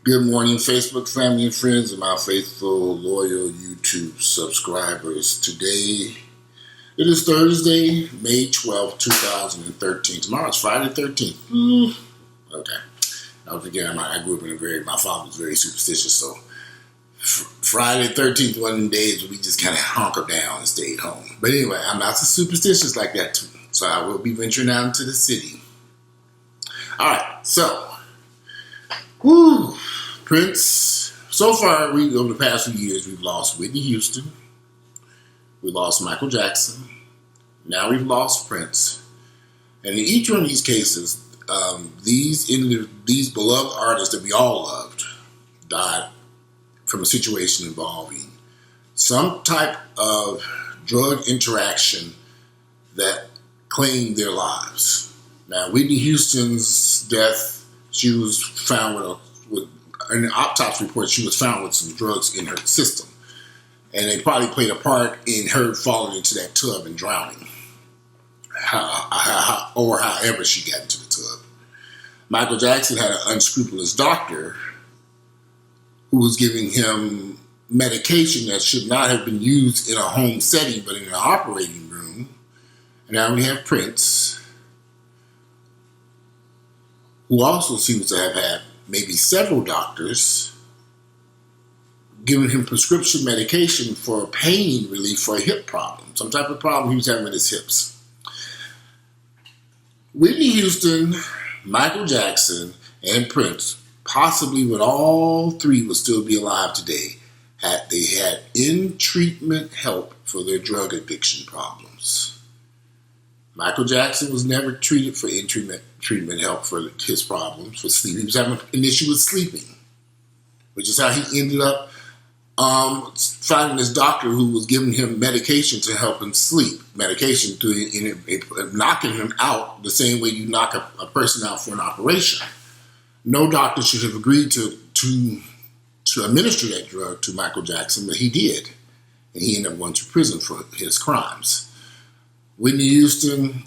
Good morning, Facebook family and friends, and my faithful, loyal YouTube subscribers. Today, it is Thursday, May 12th, 2013. Tomorrow's Friday the 13th. Okay. Don't forget, I grew up in my father was very superstitious, so Friday the 13th, one of them days where we just kind of hunkered down and stayed home. But anyway, I'm not so superstitious like that too, so I will be venturing out into the city. All right, so, Prince. So far, over the past few years, we've lost Whitney Houston. We lost Michael Jackson. Now we've lost Prince. And in each one of these cases, these beloved artists that we all loved died from a situation involving some type of drug interaction that claimed their lives. Now, Whitney Houston's death, she was found in the autopsy report, she was found with some drugs in her system. And they probably played a part in her falling into that tub and drowning. Or however she got into the tub. Michael Jackson had an unscrupulous doctor who was giving him medication that should not have been used in a home setting, but in an operating room. And now we have Prince, who also seems to have had maybe several doctors giving him prescription medication for pain relief for a hip problem, some type of problem he was having with his hips. Whitney Houston, Michael Jackson, and Prince, possibly when all three would still be alive today, had in-treatment help for their drug addiction problems. Michael Jackson was never treated for treatment help for his problems, for sleep. He was having an issue with sleeping, which is how he ended up finding this doctor who was giving him medication to help him sleep. Medication knocking him out the same way you knock a person out for an operation. No doctor should have agreed to administer that drug to Michael Jackson, but he did. And he ended up going to prison for his crimes. Whitney Houston,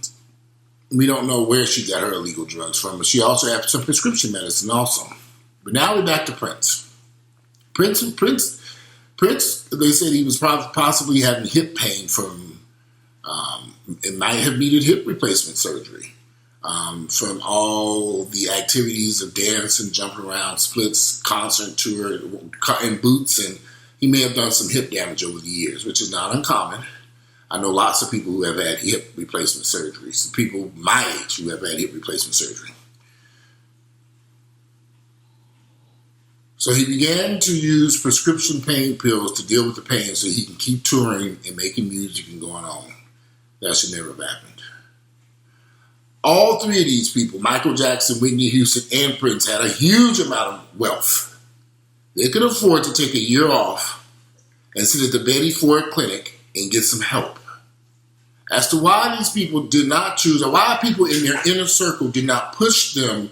we don't know where she got her illegal drugs from, but she also had some prescription medicine also. But now we're back to Prince. Prince, they said he was possibly having hip pain from, it might have needed hip replacement surgery from all the activities of dance and jumping around, splits, concert tour, and boots, and he may have done some hip damage over the years, which is not uncommon. I know lots of people who have had hip replacement surgery. Some people my age who have had hip replacement surgery. So he began to use prescription pain pills to deal with the pain so he can keep touring and making music and going on. That should never have happened. All three of these people, Michael Jackson, Whitney Houston, and Prince, had a huge amount of wealth. They could afford to take a year off and sit at the Betty Ford Clinic and get some help. As to why these people did not choose, or why people in their inner circle did not push them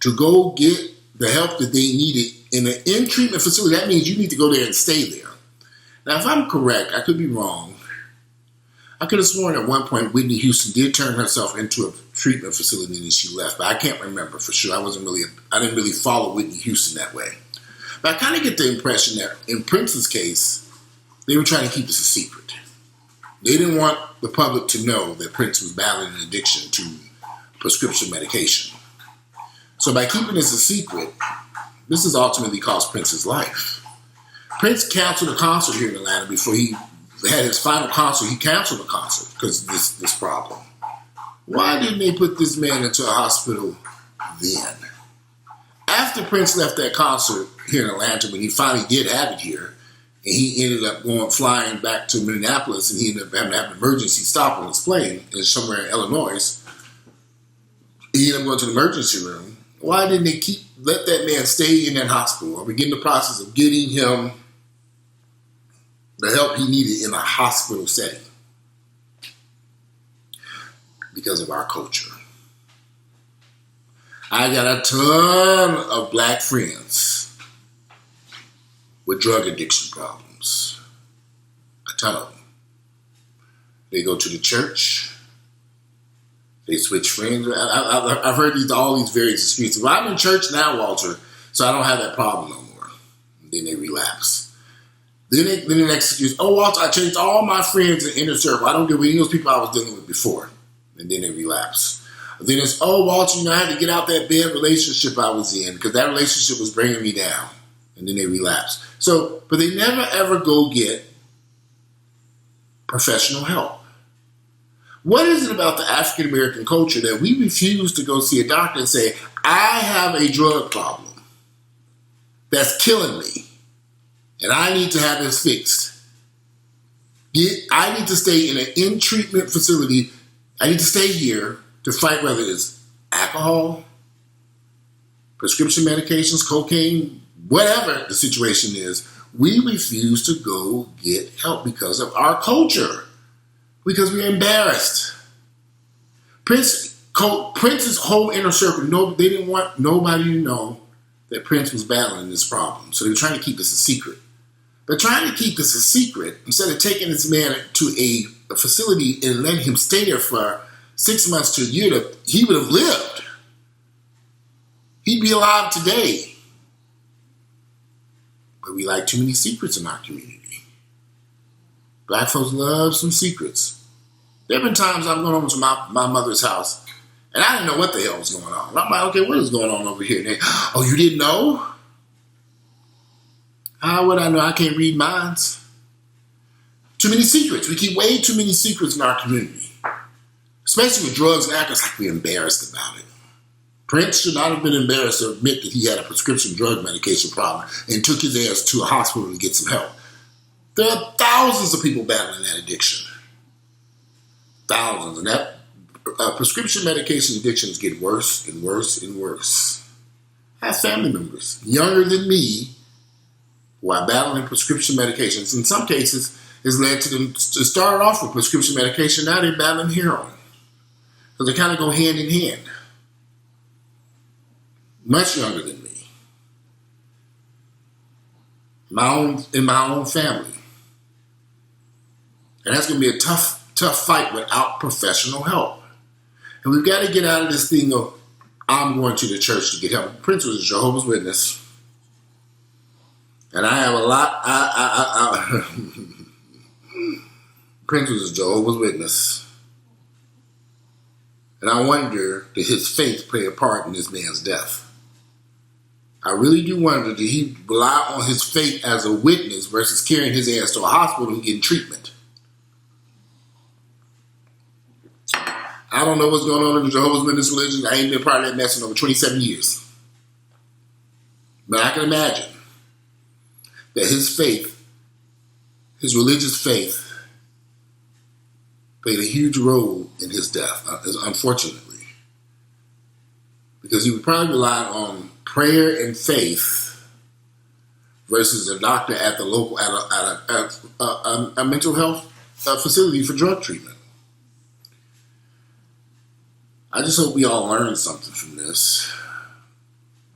to go get the help that they needed in an in-treatment facility, that means you need to go there and stay there. Now, if I'm correct, I could be wrong. I could have sworn at one point Whitney Houston did turn herself into a treatment facility and she left, but I can't remember for sure. I didn't really follow Whitney Houston that way. But I kind of get the impression that in Prince's case, they were trying to keep this a secret. They didn't want the public to know that Prince was battling an addiction to prescription medication. So by keeping this a secret, this has ultimately cost Prince's life. Prince canceled a concert here in Atlanta before he had his final concert. He canceled the concert because of this problem. Why didn't they put this man into a hospital then? After Prince left that concert here in Atlanta, when he finally did have it here, and he ended up flying back to Minneapolis, and he ended up having to have an emergency stop on his plane somewhere in Illinois. He ended up going to the emergency room. Why didn't they let that man stay in that hospital or begin the process of getting him the help he needed in a hospital setting? Because of our culture. I got a ton of black friends with drug addiction problems. A ton of them. They go to the church. They switch friends. I've heard all these various experiences. Well, I'm in church now, Walter, So I don't have that problem no more. And then they relapse. Then the next excuse, oh, Walter, I changed all my friends in inner circle. I don't deal with any of those people I was dealing with before. And then they relapse. Then it's, oh, Walter, I had to get out that bad relationship I was in because that relationship was bringing me down. And then they relapse. So, but they never ever go get professional help. What is it about the African American culture that we refuse to go see a doctor and say, I have a drug problem that's killing me and I need to have this fixed. I need to stay in an in-treatment facility. I need to stay here to fight whether it's alcohol, prescription medications, cocaine, whatever the situation is. We refuse to go get help because of our culture. Because we're embarrassed. Prince's whole inner circle, they didn't want nobody to know that Prince was battling this problem. So they were trying to keep this a secret. But trying to keep this a secret, instead of taking this man to a facility and letting him stay there for 6 months to a year, he would have lived. He'd be alive today. But we like too many secrets in our community. Black folks love some secrets. There have been times I've gone over to my mother's house and I didn't know what the hell was going on. And I'm like, okay, what is going on over here? And they, oh, you didn't know? How would I know? I can't read minds. Too many secrets. We keep way too many secrets in our community. Especially with drugs and alcohol, it's like we're embarrassed about it. Prince should not have been embarrassed to admit that he had a prescription drug medication problem and took his ass to a hospital to get some help. There are thousands of people battling that addiction. Thousands. And that prescription medication addictions get worse and worse and worse. I have family members younger than me who are battling prescription medications. In some cases, it's led to them to start off with prescription medication. Now they're battling heroin. So they kind of go hand in hand. Much younger than me. In my own family. And that's going to be a tough fight without professional help. And we've got to get out of this thing of, I'm going to the church to get help. Prince was a Jehovah's Witness. And I have a lot, Prince was a Jehovah's Witness. And I wonder, did his faith play a part in this man's death? I really do wonder, did he rely on his faith as a witness versus carrying his ass to a hospital and getting treatment? I don't know what's going on in the Jehovah's Witness religion. I ain't been part of that mess in over 27 years. But I can imagine that his faith, his religious faith, played a huge role in his death, unfortunately. Because he would probably rely on prayer and faith versus a doctor at the local, at a mental health facility for drug treatment. I just hope we all learn something from this.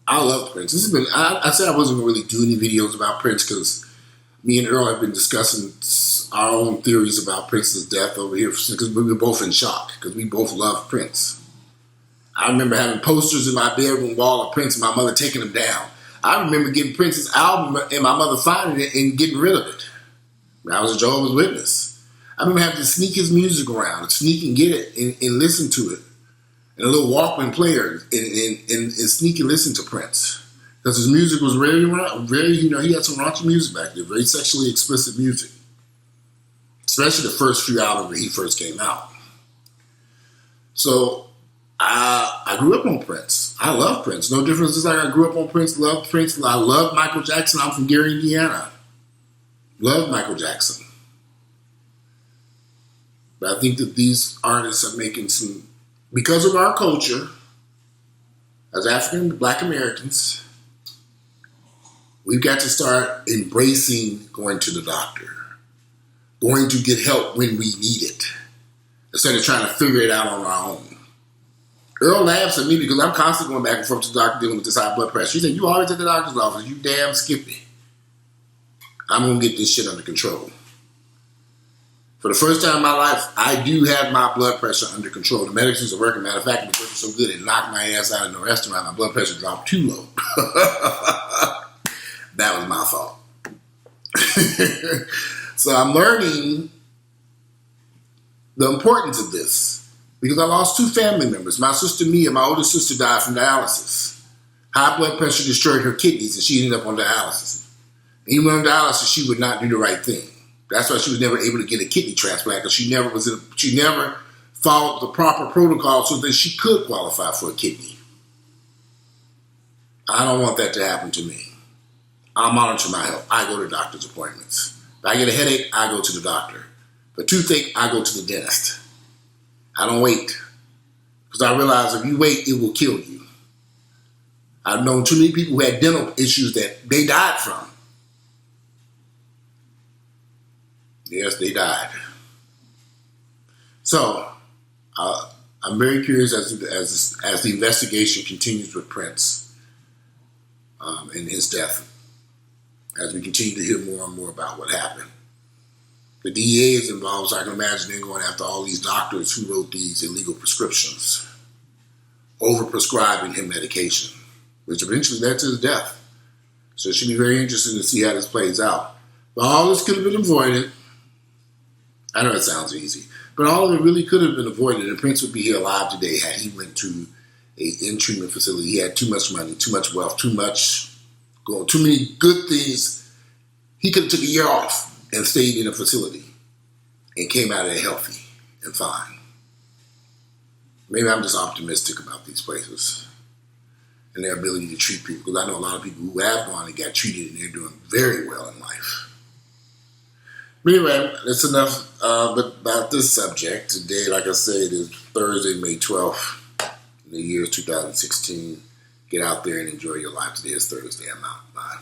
I love Prince. This has been, I said I wasn't going to really do any videos about Prince because me and Earl have been discussing our own theories about Prince's death over here because we were both in shock because we both love Prince. I remember having posters in my bedroom wall of Prince and my mother taking them down. I remember getting Prince's album and my mother finding it and getting rid of it. I was a Jehovah's Witness. I remember having to sneak his music around, sneak and get it and listen to it. And a little Walkman player and sneak and listen to Prince. Because his music was very, he had some raunchy music back there, very sexually explicit music. Especially the first few albums when he first came out. So, I grew up on Prince. I love Prince. No difference. Just like I grew up on Prince, loved Prince. I love Michael Jackson. I'm from Gary, Indiana. Love Michael Jackson. But I think that these artists are making some, because of our culture, as African Black Americans, we've got to start embracing going to the doctor, going to get help when we need it, instead of trying to figure it out on our own. Earl laughs at me because I'm constantly going back and forth to the doctor dealing with this high blood pressure. He said, you always at the doctor's office, you damn Skippy. I'm going to get this shit under control. For the first time in my life, I do have my blood pressure under control. The medicines are working. Matter of fact, it was working so good it knocked my ass out in the restaurant. My blood pressure dropped too low. That was my fault. So I'm learning the importance of this because I lost 2 family members. My sister Mia, my older sister, died from dialysis. High blood pressure destroyed her kidneys and she ended up on dialysis. Even on dialysis, she would not do the right thing. That's why she was never able to get a kidney transplant because she never followed the proper protocol so that she could qualify for a kidney. I don't want that to happen to me. I monitor my health. I go to doctor's appointments. If I get a headache, I go to the doctor. If a toothache, I go to the dentist. I don't wait. Because I realize if you wait, it will kill you. I've known too many people who had dental issues that they died from. Yes, they died. So, I'm very curious as the investigation continues with Prince and his death. As we continue to hear more and more about what happened. The DEA is involved, so I can imagine they're going after all these doctors who wrote these illegal prescriptions, over-prescribing him medication, which eventually led to his death. So it should be very interesting to see how this plays out. But all this could have been avoided. I know it sounds easy, but all of it really could have been avoided, and Prince would be here alive today had he went to a in-treatment facility. He had too much money, too much wealth, too many good things. He could have took a year off and stayed in a facility and came out of there healthy and fine. Maybe I'm just optimistic about these places and their ability to treat people, because I know a lot of people who have gone and got treated and they're doing very well in life. But anyway, that's enough about this subject. Today, like I said, it is Thursday, May 12th, in the year 2016. Get out there and enjoy your life. Today is Thursday. I'm out. Bye.